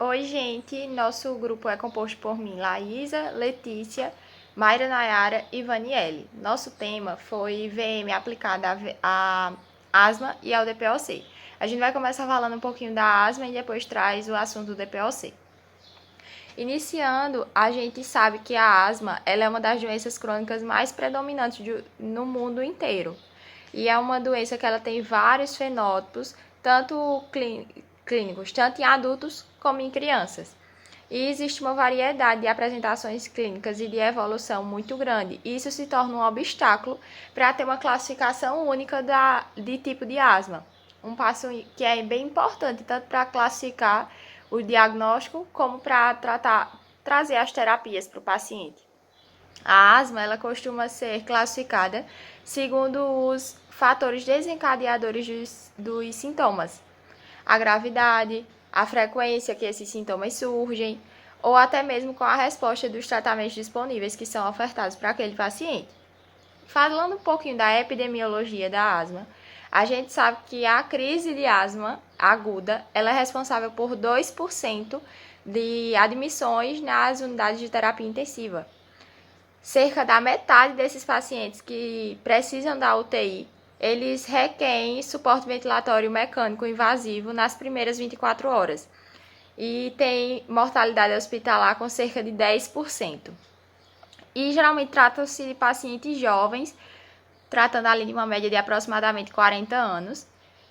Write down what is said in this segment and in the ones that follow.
Oi, gente. Nosso grupo é composto por mim, Laísa, Letícia, Mayra Nayara e Vaniele. Nosso tema foi VM aplicada a asma e ao DPOC. A gente vai começar falando um pouquinho da asma e depois traz o assunto do DPOC. Iniciando, a gente sabe que a asma ela é uma das doenças crônicas mais predominantes no mundo inteiro. E é uma doença que ela tem vários fenótipos, tanto clínicos, tanto em adultos como em crianças. E existe uma variedade de apresentações clínicas e de evolução muito grande. E isso se torna um obstáculo para ter uma classificação única de tipo de asma. Um passo que é bem importante, tanto para classificar o diagnóstico como para trazer as terapias para o paciente. A asma ela costuma ser classificada segundo os fatores desencadeadores dos sintomas, a gravidade, a frequência que esses sintomas surgem, ou até mesmo com a resposta dos tratamentos disponíveis que são ofertados para aquele paciente. Falando um pouquinho da epidemiologia da asma, a gente sabe que a crise de asma aguda ela é responsável por 2% de admissões nas unidades de terapia intensiva. Cerca da metade desses pacientes que precisam da UTI, eles requerem suporte ventilatório mecânico invasivo nas primeiras 24 horas. E tem mortalidade hospitalar com cerca de 10%. E geralmente trata-se de pacientes jovens, tratando ali de uma média de aproximadamente 40 anos,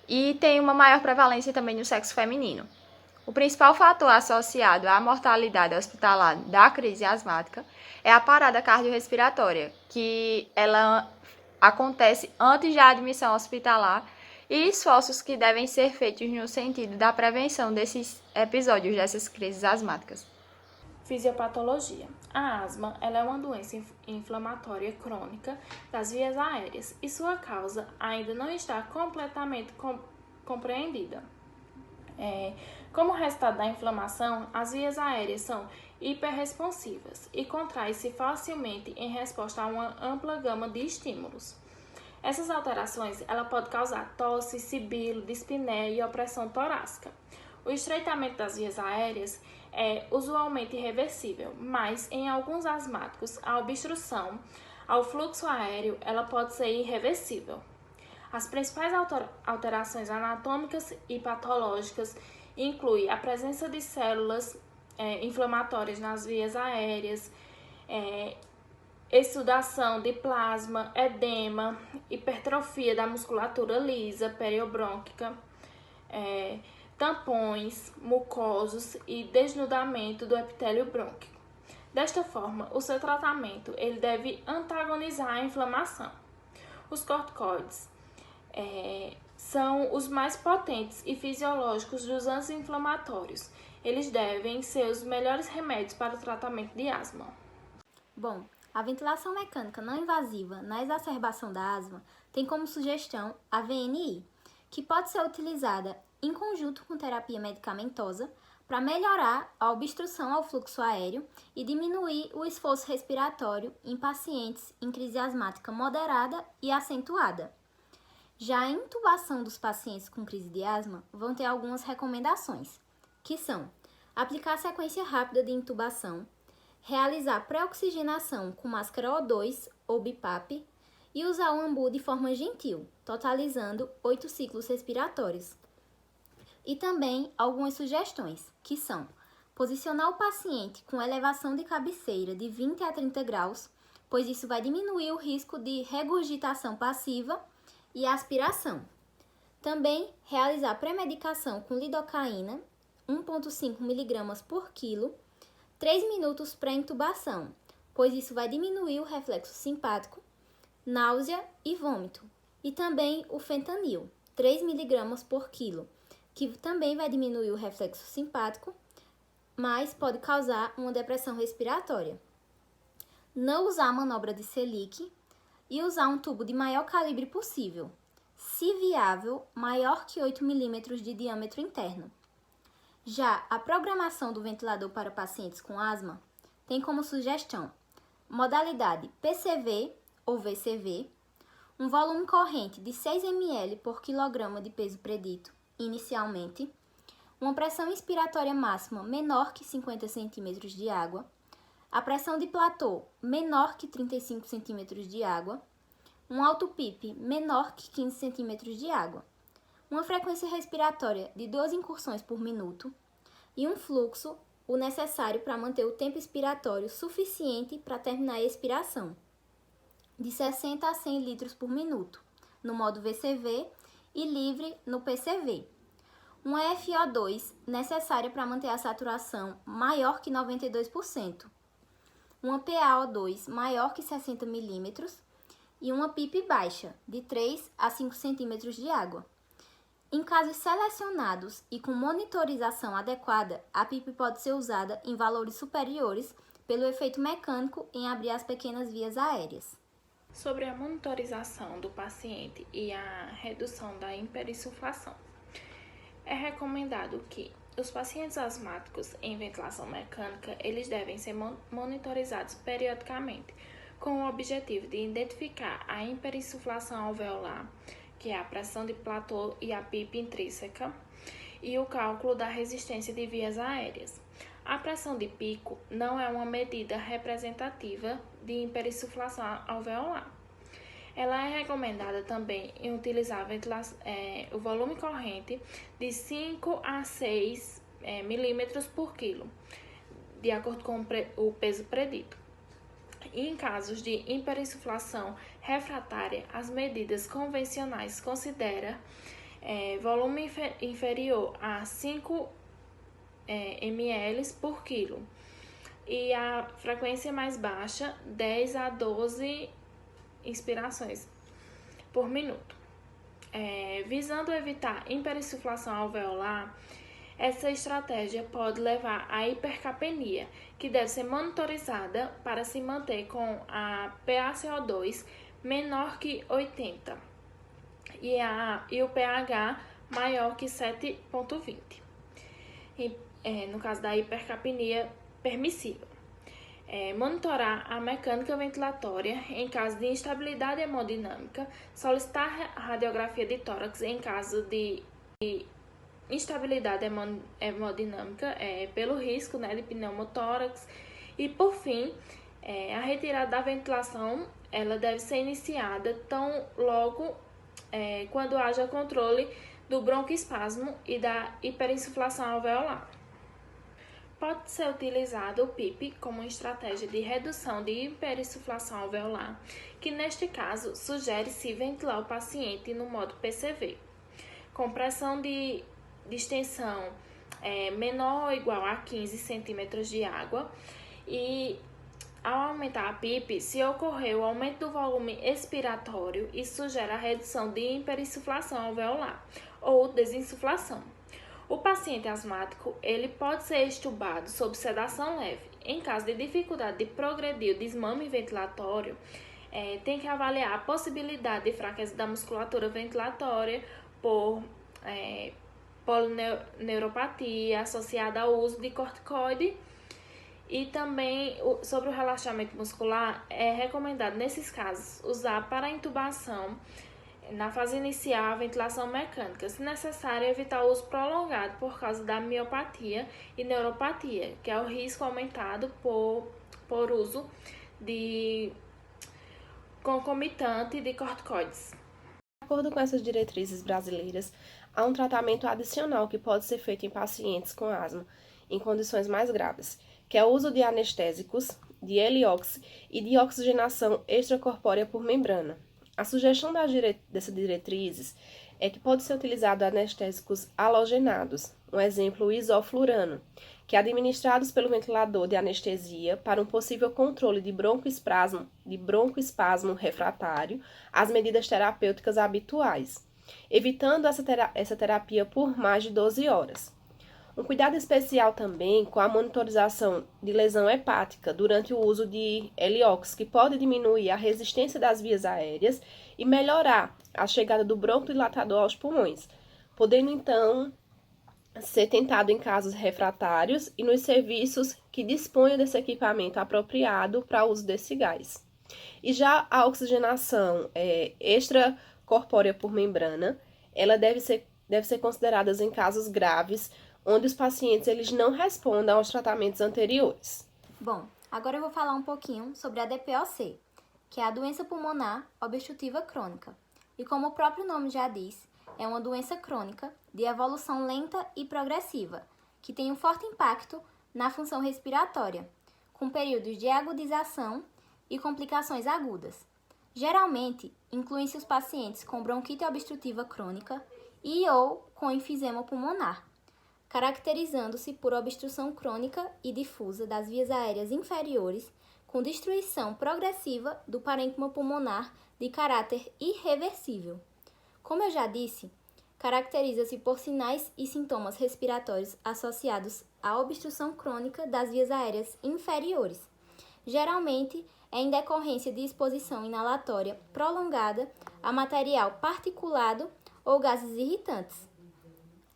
e tem uma maior prevalência também no sexo feminino. O principal fator associado à mortalidade hospitalar da crise asmática é a parada cardiorrespiratória, que ela acontece antes da admissão hospitalar e esforços que devem ser feitos no sentido da prevenção desses episódios, dessas crises asmáticas. Fisiopatologia. A asma ela é uma doença inflamatória crônica das vias aéreas e sua causa ainda não está completamente compreendida. Como resultado da inflamação, as vias aéreas são hiperresponsivas e contraem-se facilmente em resposta a uma ampla gama de estímulos. Essas alterações ela pode causar tosse, sibilo, dispneia e opressão torácica. O estreitamento das vias aéreas é usualmente irreversível, mas em alguns asmáticos a obstrução ao fluxo aéreo ela pode ser irreversível. As principais alterações anatômicas e patológicas incluem a presença de células inflamatórias nas vias aéreas, exsudação de plasma, edema, hipertrofia da musculatura lisa, periobrônquica, tampões mucosos e desnudamento do epitélio brônquico. Desta forma, o seu tratamento ele deve antagonizar a inflamação. Os corticoides são os mais potentes e fisiológicos dos anti-inflamatórios. Eles devem ser os melhores remédios para o tratamento de asma. Bom, a ventilação mecânica não invasiva na exacerbação da asma tem como sugestão a VNI, que pode ser utilizada em conjunto com terapia medicamentosa para melhorar a obstrução ao fluxo aéreo e diminuir o esforço respiratório em pacientes em crise asmática moderada e acentuada. Já a intubação dos pacientes com crise de asma vão ter algumas recomendações, que são aplicar sequência rápida de intubação, realizar pré-oxigenação com máscara O2 ou BiPAP e usar o AMBU de forma gentil, totalizando 8 ciclos respiratórios. E também algumas sugestões, que são posicionar o paciente com elevação de cabeceira de 20 a 30 graus, pois isso vai diminuir o risco de regurgitação passiva e aspiração. Também realizar pré-medicação com lidocaína, 1,5 mg por quilo, 3 minutos pré-intubação, pois isso vai diminuir o reflexo simpático, náusea e vômito. E também o fentanil, 3 mg por quilo, que também vai diminuir o reflexo simpático, mas pode causar uma depressão respiratória. Não usar a manobra de Selic e usar um tubo de maior calibre possível, se viável, maior que 8 mm de diâmetro interno. Já a programação do ventilador para pacientes com asma tem como sugestão modalidade PCV ou VCV, um volume corrente de 6 ml por quilograma de peso predito, inicialmente, uma pressão inspiratória máxima menor que 50 centímetros de água, a pressão de platô menor que 35 centímetros de água, um alto PIP menor que 15 centímetros de água, uma frequência respiratória de 12 incursões por minuto e um fluxo o necessário para manter o tempo expiratório suficiente para terminar a expiração, de 60 a 100 litros por minuto, no modo VCV e livre no PCV. Uma FO2 necessária para manter a saturação maior que 92%, uma PaO2 maior que 60 milímetros e uma PIP baixa, de 3 a 5 centímetros de água. Em casos selecionados e com monitorização adequada, a PIP pode ser usada em valores superiores pelo efeito mecânico em abrir as pequenas vias aéreas. Sobre a monitorização do paciente e a redução da hiperinsuflação, é recomendado que os pacientes asmáticos em ventilação mecânica, eles devem ser monitorizados periodicamente, com o objetivo de identificar a hiperinsuflação alveolar, que é a pressão de platô e a PIP intrínseca, e o cálculo da resistência de vias aéreas. A pressão de pico não é uma medida representativa de hiperinsuflação alveolar. Ela é recomendada também em utilizar o volume corrente de 5 a 6 milímetros por quilo, de acordo com o peso predito. E em casos de hiperinsuflação refratária, as medidas convencionais consideram volume inferior a 5 ml por quilo e a frequência mais baixa, 10 a 12 inspirações por minuto. Visando evitar hiperinsuflação alveolar, essa estratégia pode levar à hipercapnia, que deve ser monitorizada para se manter com a PaCO2 menor que 80 e o pH maior que 7,20, no caso da hipercapnia permissível. Monitorar a mecânica ventilatória em caso de instabilidade hemodinâmica, solicitar radiografia de tórax em caso de instabilidade hemodinâmica pelo risco de pneumotórax e, por fim, a retirada da ventilação ela deve ser iniciada tão logo quando haja controle do broncoespasmo e da hiperinsuflação alveolar. Pode ser utilizado o PIP como estratégia de redução de hiperinsuflação alveolar, que neste caso sugere-se ventilar o paciente no modo PCV, com pressão de extensão menor ou igual a 15 centímetros de água, e ao aumentar a PIP, se ocorrer o aumento do volume expiratório, isso sugere a redução de hiperinsuflação alveolar ou desinsuflação. O paciente asmático ele pode ser extubado sob sedação leve. Em caso de dificuldade de progredir o desmame ventilatório, tem que avaliar a possibilidade de fraqueza da musculatura ventilatória por polineuropatia associada ao uso de corticoide. E também, sobre o relaxamento muscular, é recomendado, nesses casos, usar para intubação, na fase inicial, a ventilação mecânica. Se necessário, evitar o uso prolongado por causa da miopatia e neuropatia, que é o risco aumentado por uso concomitante de corticoides. De acordo com essas diretrizes brasileiras, há um tratamento adicional que pode ser feito em pacientes com asma em condições mais graves, que é o uso de anestésicos, de heliox e de oxigenação extracorpórea por membrana. A sugestão dessas diretrizes é que pode ser utilizado anestésicos halogenados, um exemplo o isoflurano, que é administrados pelo ventilador de anestesia para um possível controle de broncoespasmo refratário às medidas terapêuticas habituais, evitando essa terapia por mais de 12 horas. Um cuidado especial também com a monitorização de lesão hepática durante o uso de heliox, que pode diminuir a resistência das vias aéreas e melhorar a chegada do broncodilatador aos pulmões, podendo então ser tentado em casos refratários e nos serviços que disponham desse equipamento apropriado para o uso desse gás. E já a oxigenação extracorpórea por membrana, ela deve ser considerada em casos graves, onde os pacientes eles não respondem aos tratamentos anteriores. Bom, agora eu vou falar um pouquinho sobre a DPOC, que é a doença pulmonar obstrutiva crônica. E como o próprio nome já diz, é uma doença crônica de evolução lenta e progressiva, que tem um forte impacto na função respiratória, com períodos de agudização e complicações agudas. Geralmente, incluem-se os pacientes com bronquite obstrutiva crônica e ou com enfisema pulmonar, caracterizando-se por obstrução crônica e difusa das vias aéreas inferiores, com destruição progressiva do parênquima pulmonar de caráter irreversível. Como eu já disse, caracteriza-se por sinais e sintomas respiratórios associados à obstrução crônica das vias aéreas inferiores. Geralmente, é em decorrência de exposição inalatória prolongada a material particulado ou gases irritantes.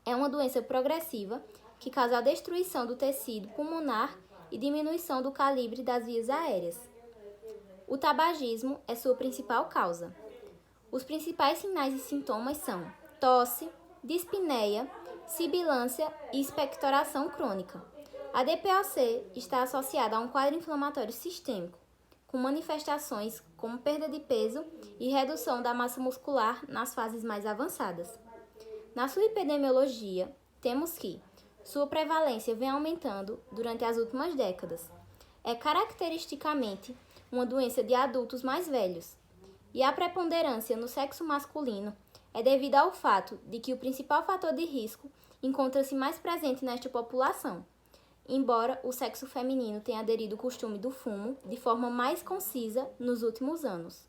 É uma doença progressiva que causa a destruição do tecido pulmonar e diminuição do calibre das vias aéreas. O tabagismo é sua principal causa. Os principais sinais e sintomas são tosse, dispneia, sibilância e expectoração crônica. A DPOC está associada a um quadro inflamatório sistêmico, com manifestações como perda de peso e redução da massa muscular nas fases mais avançadas. Na sua epidemiologia, temos que sua prevalência vem aumentando durante as últimas décadas. É caracteristicamente uma doença de adultos mais velhos, e a preponderância no sexo masculino é devido ao fato de que o principal fator de risco encontra-se mais presente nesta população, embora o sexo feminino tenha aderido ao costume do fumo de forma mais concisa nos últimos anos.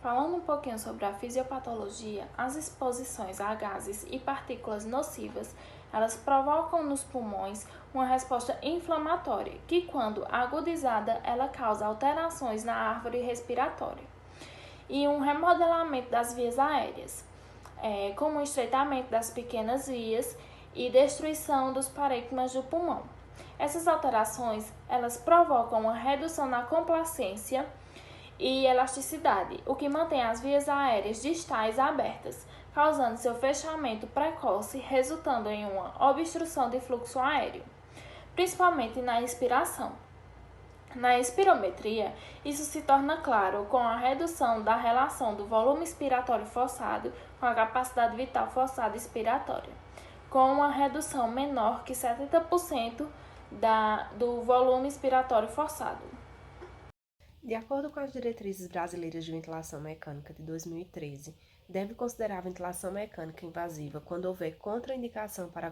Falando um pouquinho sobre a fisiopatologia, as exposições a gases e partículas nocivas, elas provocam nos pulmões uma resposta inflamatória, que quando agudizada, ela causa alterações na árvore respiratória e um remodelamento das vias aéreas, como o estreitamento das pequenas vias e destruição dos parênquimas do pulmão. Essas alterações, elas provocam uma redução na complacência e elasticidade, o que mantém as vias aéreas distais abertas, causando seu fechamento precoce, resultando em uma obstrução de fluxo aéreo, principalmente na expiração. Na espirometria, isso se torna claro com a redução da relação do volume expiratório forçado com a capacidade vital forçada expiratória, com uma redução menor que 70% do volume expiratório forçado. De acordo com as diretrizes brasileiras de ventilação mecânica de 2013, deve considerar a ventilação mecânica invasiva quando houver contraindicação para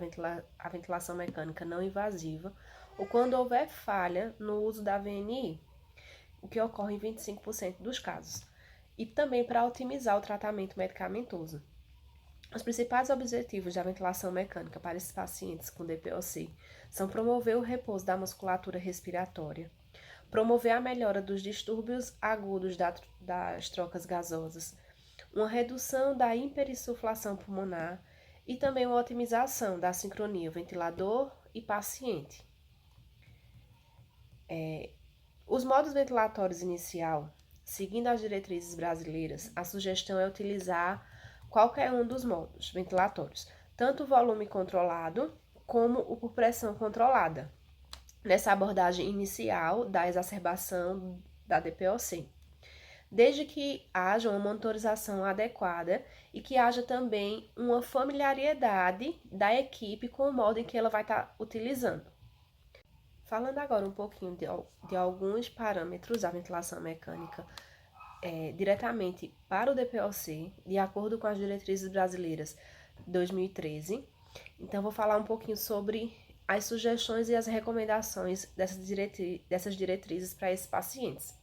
a ventilação mecânica não invasiva ou quando houver falha no uso da VNI, o que ocorre em 25% dos casos, e também para otimizar o tratamento medicamentoso. Os principais objetivos da ventilação mecânica para esses pacientes com DPOC são promover o repouso da musculatura respiratória, promover a melhora dos distúrbios agudos das trocas gasosas, uma redução da hiperinsuflação pulmonar e também uma otimização da sincronia ventilador e paciente. Os modos ventilatórios inicial, seguindo as diretrizes brasileiras, a sugestão é utilizar qualquer um dos modos ventilatórios, tanto o volume controlado como o por pressão controlada, nessa abordagem inicial da exacerbação da DPOC, desde que haja uma monitorização adequada e que haja também uma familiaridade da equipe com o modo em que ela vai estar utilizando. Falando agora um pouquinho de alguns parâmetros da ventilação mecânica diretamente para o DPOC, de acordo com as diretrizes brasileiras 2013, então vou falar um pouquinho sobre as sugestões e as recomendações dessas diretrizes para esses pacientes.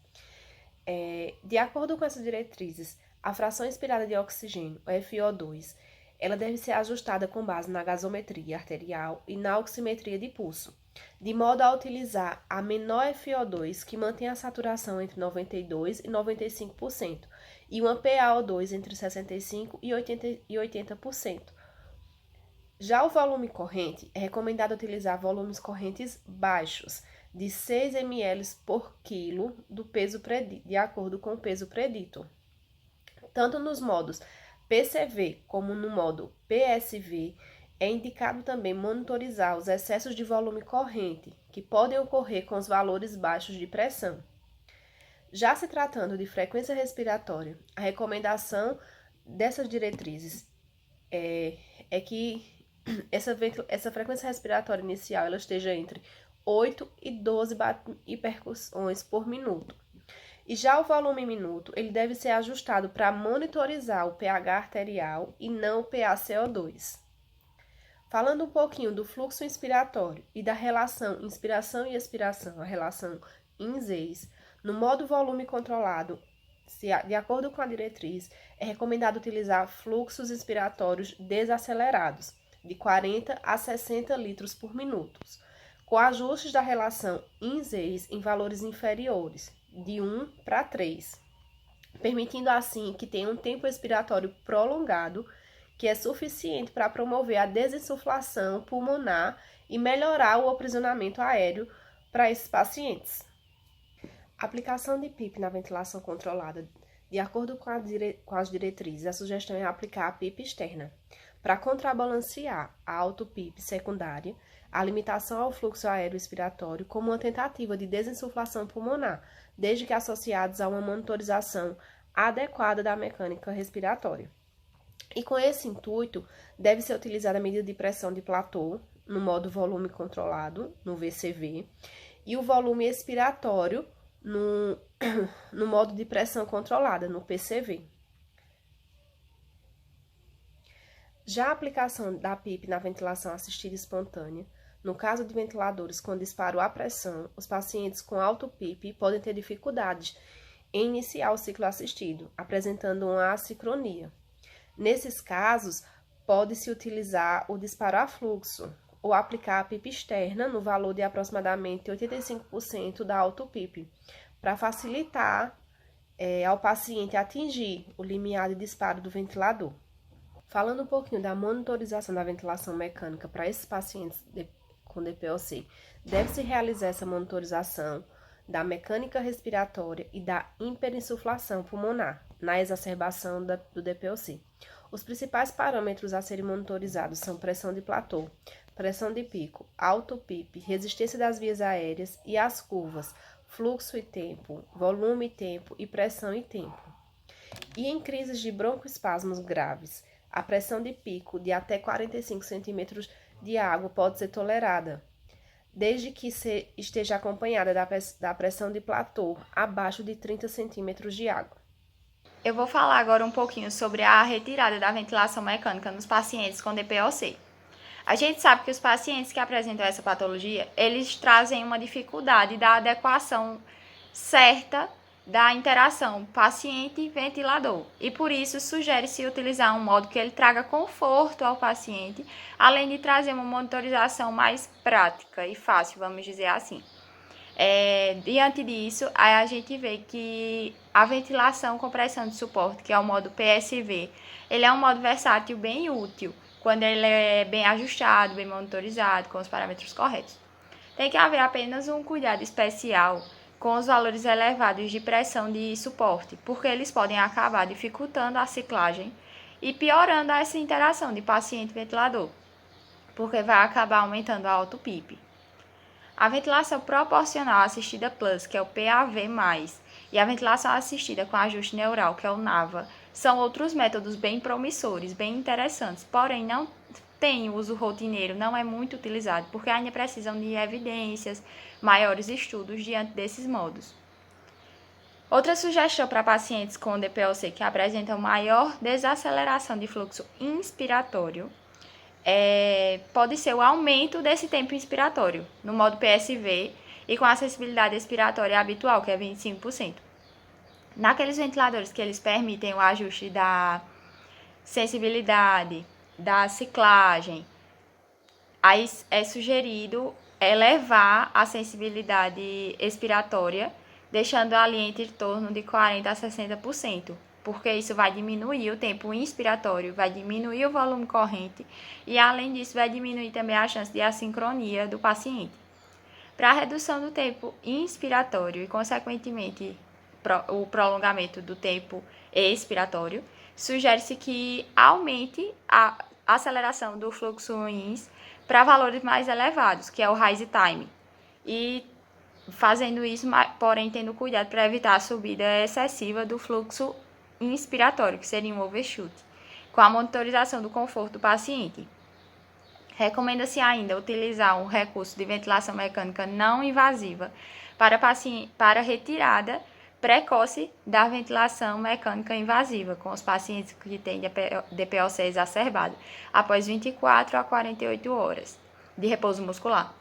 De acordo com essas diretrizes, a fração inspirada de oxigênio, o FiO2, ela deve ser ajustada com base na gasometria arterial e na oximetria de pulso, de modo a utilizar a menor FiO2 que mantém a saturação entre 92% e 95% e uma PaO2 entre 65% e 80%. Já o volume corrente, é recomendado utilizar volumes correntes baixos, de 6 ml por quilo do peso predito, de acordo com o peso predito. Tanto nos modos PCV como no modo PSV, É indicado também monitorizar os excessos de volume corrente, que podem ocorrer com os valores baixos de pressão. Já se tratando de frequência respiratória, a recomendação dessas diretrizes é que essa frequência respiratória inicial ela esteja entre 8 e 12 percussões por minuto. E já o volume minuto, ele deve ser ajustado para monitorizar o pH arterial e não o PaCO2. Falando um pouquinho do fluxo inspiratório e da relação inspiração e expiração, a relação INSEIS, no modo volume controlado, de acordo com a diretriz, é recomendado utilizar fluxos inspiratórios desacelerados, de 40 a 60 litros por minuto, com ajustes da relação INSEIS em valores inferiores, de 1 para 3, permitindo assim que tenha um tempo expiratório prolongado, que é suficiente para promover a desinsuflação pulmonar e melhorar o aprisionamento aéreo para esses pacientes. A aplicação de PIP na ventilação controlada, de acordo com as diretrizes, a sugestão é aplicar a PIP externa. Para contrabalancear a auto-PIP secundária, a limitação ao fluxo aéreo expiratório como uma tentativa de desinsuflação pulmonar, desde que associados a uma monitorização adequada da mecânica respiratória. E com esse intuito, deve ser utilizada a medida de pressão de platô, no modo volume controlado, no VCV, e o volume expiratório, no modo de pressão controlada, no PCV. Já a aplicação da PIP na ventilação assistida espontânea, no caso de ventiladores com disparo à pressão, os pacientes com alto PIP podem ter dificuldades em iniciar o ciclo assistido, apresentando uma assincronia. Nesses casos, pode-se utilizar o disparo a fluxo ou aplicar a PIP externa no valor de aproximadamente 85% da auto-PIP, para facilitar ao paciente atingir o limiar de disparo do ventilador. Falando um pouquinho da monitorização da ventilação mecânica para esses pacientes com DPOC, deve-se realizar essa monitorização da mecânica respiratória e da hiperinsuflação pulmonar na exacerbação do DPOC. Os principais parâmetros a serem monitorizados são pressão de platô, pressão de pico, auto-PIP, resistência das vias aéreas e as curvas, fluxo e tempo, volume e tempo e pressão e tempo. E em crises de broncoespasmos graves, a pressão de pico de até 45 centímetros de água pode ser tolerada, desde que esteja acompanhada da pressão de platô abaixo de 30 centímetros de água. Eu vou falar agora um pouquinho sobre a retirada da ventilação mecânica nos pacientes com DPOC. A gente sabe que os pacientes que apresentam essa patologia, eles trazem uma dificuldade da adequação certa da interação paciente-ventilador. E por isso sugere-se utilizar um modo que ele traga conforto ao paciente, além de trazer uma monitorização mais prática e fácil, vamos dizer assim. Diante disso, a gente vê que a ventilação com pressão de suporte, que é o modo PSV, ele é um modo versátil bem útil, quando ele é bem ajustado, bem monitorizado, com os parâmetros corretos. Tem que haver apenas um cuidado especial com os valores elevados de pressão de suporte, porque eles podem acabar dificultando a ciclagem e piorando essa interação de paciente-ventilador, porque vai acabar aumentando a auto-PIP. A ventilação proporcional assistida plus, que é o PAV+, e a ventilação assistida com ajuste neural, que é o NAVA, são outros métodos bem promissores, bem interessantes, porém não tem uso rotineiro, não é muito utilizado, porque ainda precisam de evidências, maiores estudos diante desses modos. Outra sugestão para pacientes com DPOC que apresentam maior desaceleração de fluxo inspiratório pode ser o aumento desse tempo inspiratório, no modo PSV e com a sensibilidade expiratória habitual, que é 25%. Naqueles ventiladores que eles permitem o ajuste da sensibilidade, da ciclagem, aí é sugerido elevar a sensibilidade expiratória, deixando ali entre torno de 40% a 60%. Porque isso vai diminuir o tempo inspiratório, vai diminuir o volume corrente e, além disso, vai diminuir também a chance de assincronia do paciente. Para a redução do tempo inspiratório e, consequentemente, o prolongamento do tempo expiratório, sugere-se que aumente aceleração do fluxo INS para valores mais elevados, que é o rise time. E fazendo isso, porém tendo cuidado para evitar a subida excessiva do fluxo inspiratório, que seria um overshoot, com a monitorização do conforto do paciente. Recomenda-se ainda utilizar um recurso de ventilação mecânica não invasiva para retirada precoce da ventilação mecânica invasiva, com os pacientes que têm DPOC exacerbado, após 24 a 48 horas de repouso muscular,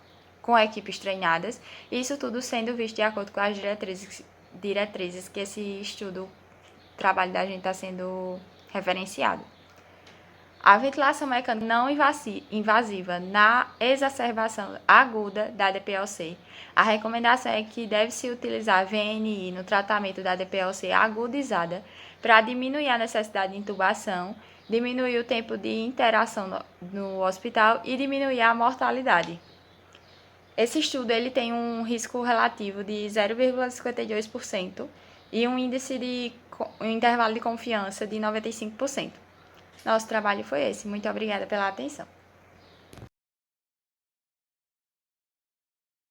com equipes treinadas, isso tudo sendo visto de acordo com as diretrizes que esse trabalho da gente está sendo referenciado. A ventilação mecânica não invasiva na exacerbação aguda da DPOC. A recomendação é que deve-se utilizar VNI no tratamento da DPOC agudizada para diminuir a necessidade de intubação, diminuir o tempo de interação no hospital e diminuir a mortalidade. Esse estudo ele tem um risco relativo de 0,52% e um intervalo de confiança de 95%. Nosso trabalho foi esse. Muito obrigada pela atenção.